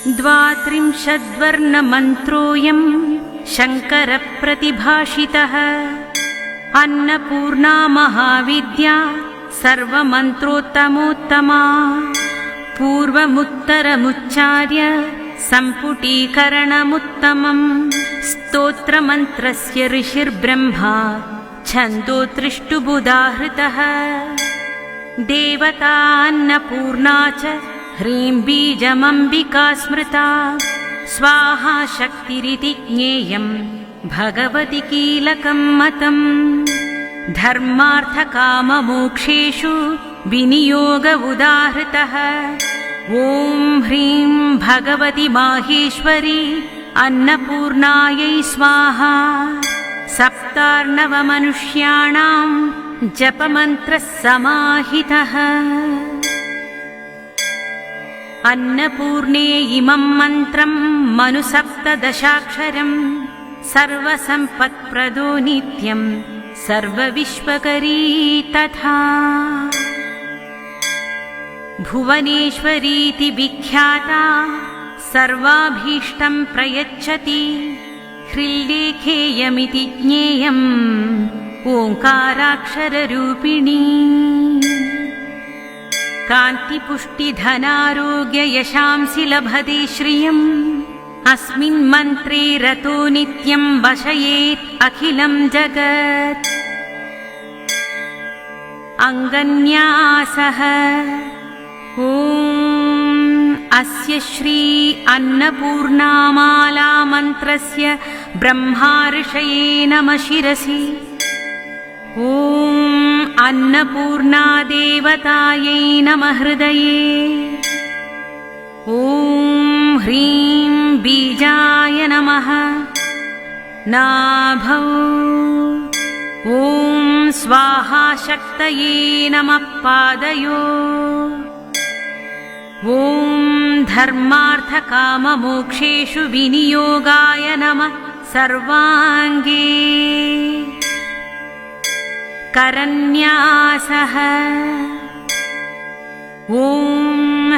द्वात्रिंशद्वर्णमन्त्रोऽयं शङ्करप्रतिभाषितः। अन्नपूर्णा महाविद्या सर्वमन्त्रोत्तमोत्तमा। पूर्वमुत्तरमुच्चार्य सम्पुटीकरणमुत्तमम्। स्तोत्रमन्त्रस्य ऋषिर्ब्रह्मा छन्दोत्रिष्टुबुधाहृतः। देवता अन्नपूर्णा च ह्रीं बीजमम्बिका स्मृता। स्वाहा शक्तिरिति ज्ञेयं भगवति कीलकं मतम्। धर्मार्थकाममोक्षेषु विनियोग उदाहृतः। ॐ ह्रीं भगवति माहेश्वरी अन्नपूर्णायै स्वाहा। सप्तार्णवमनुष्याणां जपमन्त्रः समाहितः। अन्नपूर्णे इमं मन्त्रं मनुसप्तदशाक्षरं। सर्वसम्पत्प्रदो नित्यं सर्वविश्वकरी तथा। भुवनेश्वरीति विख्याता सर्वाभीष्टं प्रयच्छति। ह्रील्लेखेयमिति ज्ञेयम् ओङ्काराक्षररूपिणी। कान्तिपुष्टिधनारोग्य यशांसि लभते श्रियम्। अस्मिन् मन्त्रे रतो नित्यं वशयेत् अखिलं जगत्। अङ्गन्यासः ॐ अस्य श्री अन्नपूर्णामाला मन्त्रस्य ब्रह्मार्षये नमः शिरसि। ॐ अन्नपूर्णादेवतायै नमः हृदये। ॐ ह्रीं बीजाय नमः नाभौ। ॐ स्वाहा शक्तये नमः पादयो। ॐ धर्मार्थकाममोक्षेषु विनियोगाय नमः सर्वाङ्गे। करन्यासः ॐ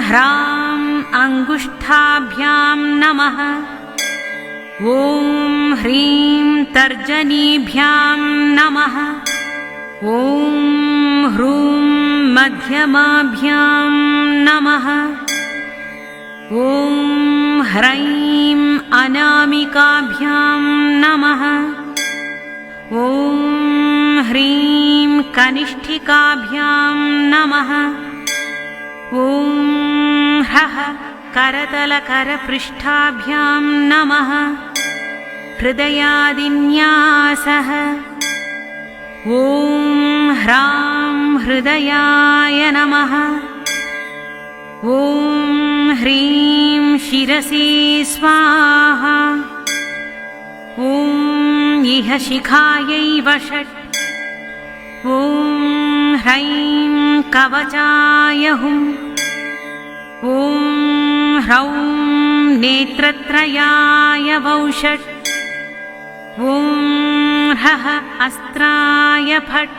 ह्रां अङ्गुष्ठाभ्यां नमः। ॐ ह्रीं तर्जनीभ्यां नमः। ॐ ह्रूं मध्यमाभ्यां नमः। ॐ ह्रैं अनामिकाभ्यां नमः। ॐ ह्रीं कनिष्ठिकाभ्यां नमः। ॐ ह्रः करतलकरपृष्ठाभ्यां नमः। हृदयादिन्यासः ॐ ह्रां हृदयाय नमः। ॐ ह्रीं शिरसि स्वाहा। ॐ इह शिखायै वषट्। ॐ ह्रैं कवचाय हुम्। ॐ ह्रौं नेत्रत्रयाय वौषट्। ॐ ह्रः अस्त्राय फट्।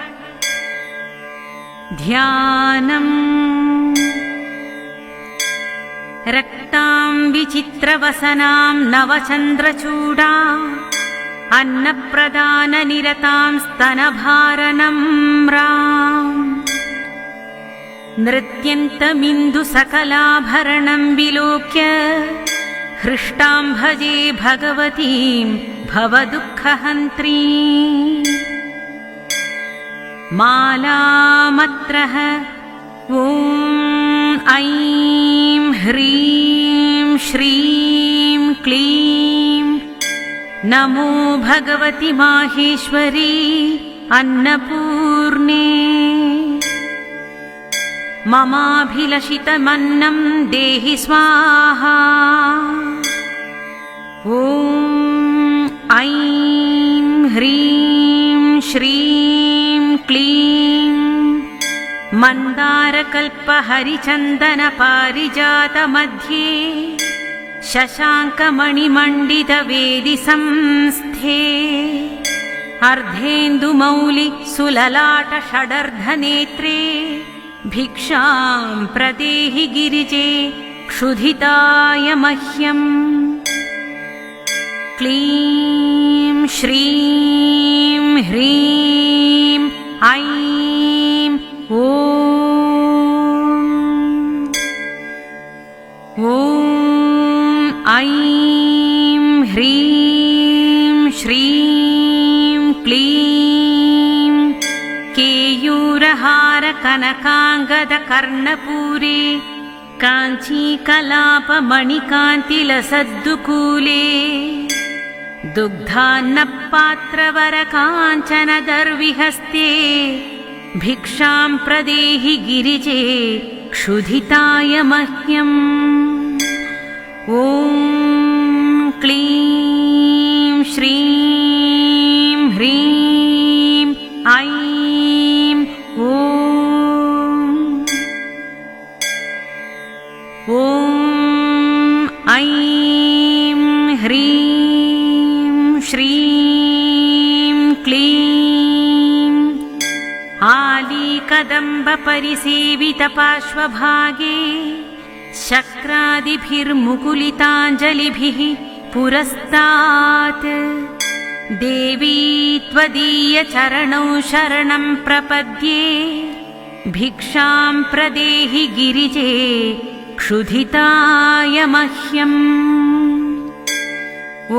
ध्यानम् रक्तां विचित्रवसनां नवचन्द्रचूडा। अन्नप्रदाननिरतां स्तनभारनम्राम्। नृत्यन्तमिन्दुसकलाभरणं विलोक्य हृष्टां भजे भगवतीं भवदुःखहन्त्रीम्। मालामत्रः ॐ ऐं ह्रीं श्रीं क्लीं नमो भगवति माहेश्वरी अन्नपूर्णे। ममाभिलषितमन्नं देहि स्वाहा। ॐ ऐं ह्रीं श्रीं क्लीं मन्दारकल्पहरिचन्दनपारिजातमध्ये शशाङ्कमणिमण्डितवेदिसंस्थे। अर्धेन्दुमौलि सुललाटषडर्धनेत्रे भिक्षां प्रदेहि गिरिजे क्षुधिताय मह्यम् क्लीं श्रीं ह्रीं ऐं ॐ ऐं ह्रीं श्रीं क्लीं केयूरहारकनकाङ्गदकर्णपूरे काञ्चीकलापमणिकान्तिलसद्दुकूले दुग्धान्नपात्रवरकाञ्चनदर्विहस्ते भिक्षां प्रदेहि गिरिजे क्षुधिताय मह्यम् ॐ क्लीं श्रीं ह्रीं ऐं ॐ ऐं ह्रीं श्रीं क्लीं आलीकदम्बपरिसेवितपार्श्वभागे शक्रादिभिर्मुकुलिताञ्जलिभिः पुरस्तात् देवी त्वदीयचरणौ शरणं प्रपद्ये भिक्षां प्रदेहि गिरिजे क्षुधिताय मह्यम् ॐ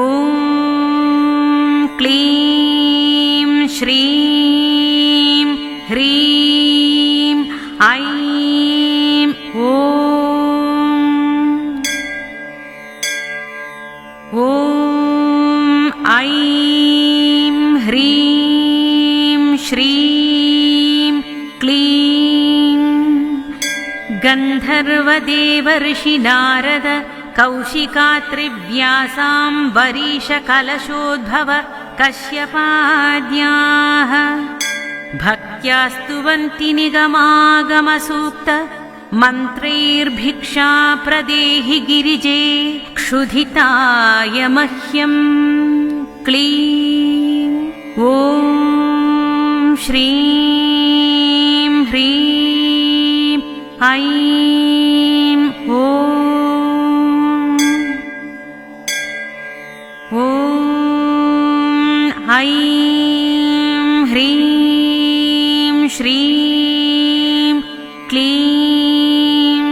क्लीं श्रीं ह्रीं ऐं ॐ ऐं ह्रीं श्रीं क्लीं गन्धर्वदेवर्षि नारद कौशिकात्रिव्यासाम्बरीशकलशोद्भव कश्यपाद्याः भक्त्या स्तुवन्ति निगमागमसूक्त मन्त्रैर्भिक्षा प्रदेहि गिरिजे क्षुधिताय मह्यम् क्लीं ॐ श्रीं ह्रीं ऐं ॐ ऐं ह्रीं श्रीं क्लीं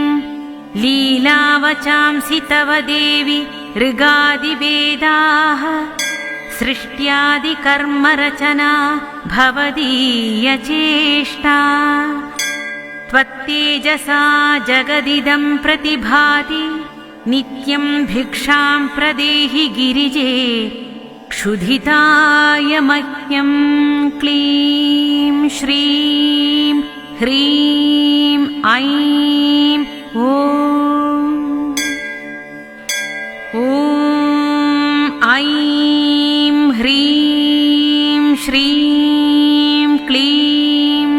लीलावचांसि तव देवि ऋगादिवेदाः सृष्ट्यादिकर्मरचना भवदीयचेष्टा त्वत्तेजसा जगदिदं प्रतिभाति नित्यं भिक्षां प्रदेहि गिरिजे क्षुधिताय मह्यं क्लीं श्रीं ह्रीं ऐं ॐ ऐं ह्रीं श्रीं क्लीं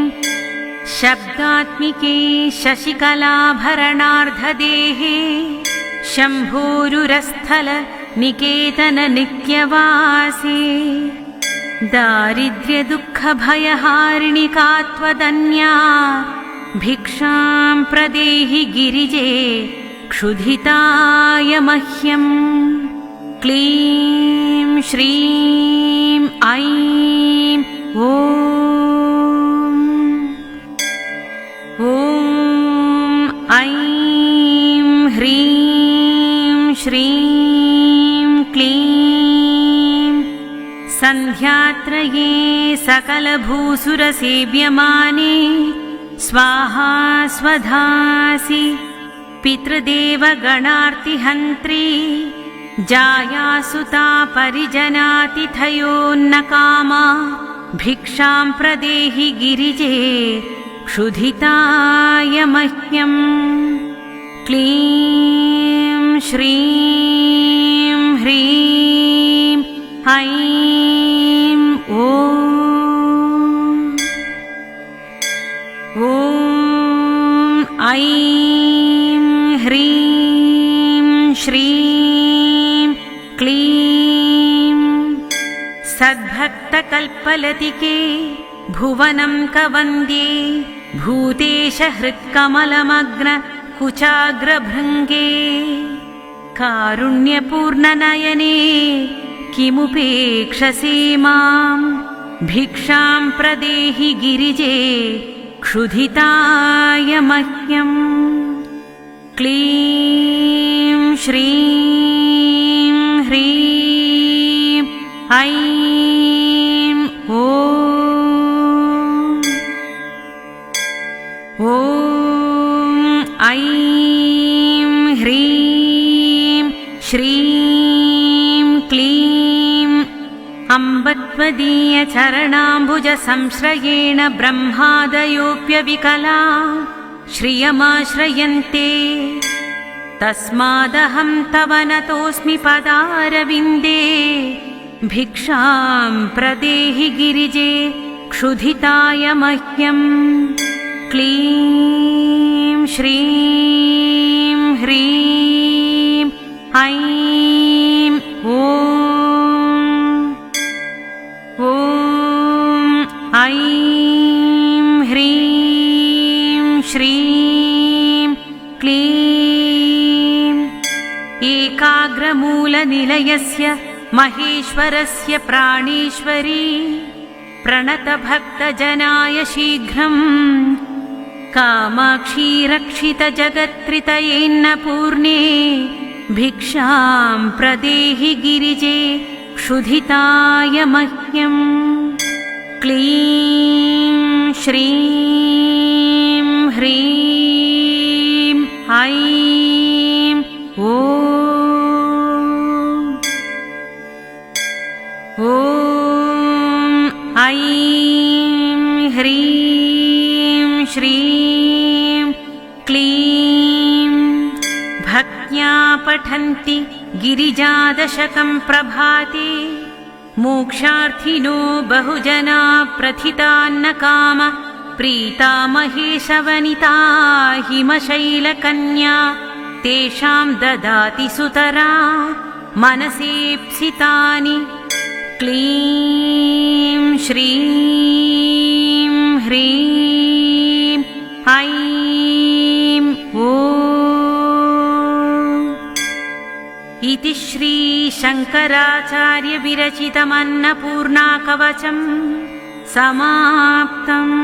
शब्दात्मिके शशिकलाभरणार्धदेहे शम्भोरुरस्थल निकेतन नित्यवासे दारिद्र्यदुःखभयहारिणिका त्वदन्या भिक्षां प्रदेहि गिरिजे क्षुधिताय मह्यम् क्लीं श्रीं ऐं ॐ ऐं ह्रीं श्रीं क्लीं सन्ध्यात्रये सकलभूसुरसेव्यमाने स्वाहा स्वधासि पितृदेवगणार्तिहन्त्री जायासुता परिजनातिथयोन्नकामा भिक्षां प्रदेहि गिरिजे क्षुधिताय मह्यम् क्लीं श्रीं ह्रीं ऐं ऐं ह्रीं श्रीं क्लीं सद्भक्तकल्पलतिके भुवनं कवन्द्ये भूतेश हृत्कमलमग्न कुचाग्रभृङ्गे कारुण्यपूर्णनयने किमुपेक्षसे मां भिक्षां प्रदेहि गिरिजे क्षुधिताय मह्यम् क्लीं श्रीं ह्रीं ऐं ॐ ऐं ह्रीं श्रीं क्लीं अम्बत्वदीयचरणाम्बुजसंश्रयेण ब्रह्मादयोऽप्यविकला श्रियमाश्रयन्ते तस्मादहं तव नतोऽस्मि पदारविन्दे भिक्षां प्रदेहि गिरिजे क्षुधिताय मह्यम् क्लीं श्रीं ह्रीं ऐं ॐ ऐं ह्रीं श्रीं क्लीं एकाग्रमूलनिलयस्य महेश्वरस्य प्राणेश्वरी प्रणतभक्तजनाय शीघ्रम् कामाक्षी रक्षितजगत्त्रितयेन्नपूर्णे भिक्षां प्रदेहि गिरिजे क्षुधिताय मह्यम् क्लीं श्रीं ह्रीं ऐं ॐ ऐं ह्रीं श्रीं क्लीं भक्त्या पठन्ति गिरिजादशकं प्रभाते मोक्षार्थिनो बहुजना प्रथितान्नकाम प्रीता महेशवनिता हिमशैलकन्या तेषां ददाति सुतरा मनसेप्सितानि क्लीं श्रीं ह्रीं ऐं ॐ इति श्री शङ्कराचार्यविरचितमन्नपूर्णाकवचम् समाप्तम्।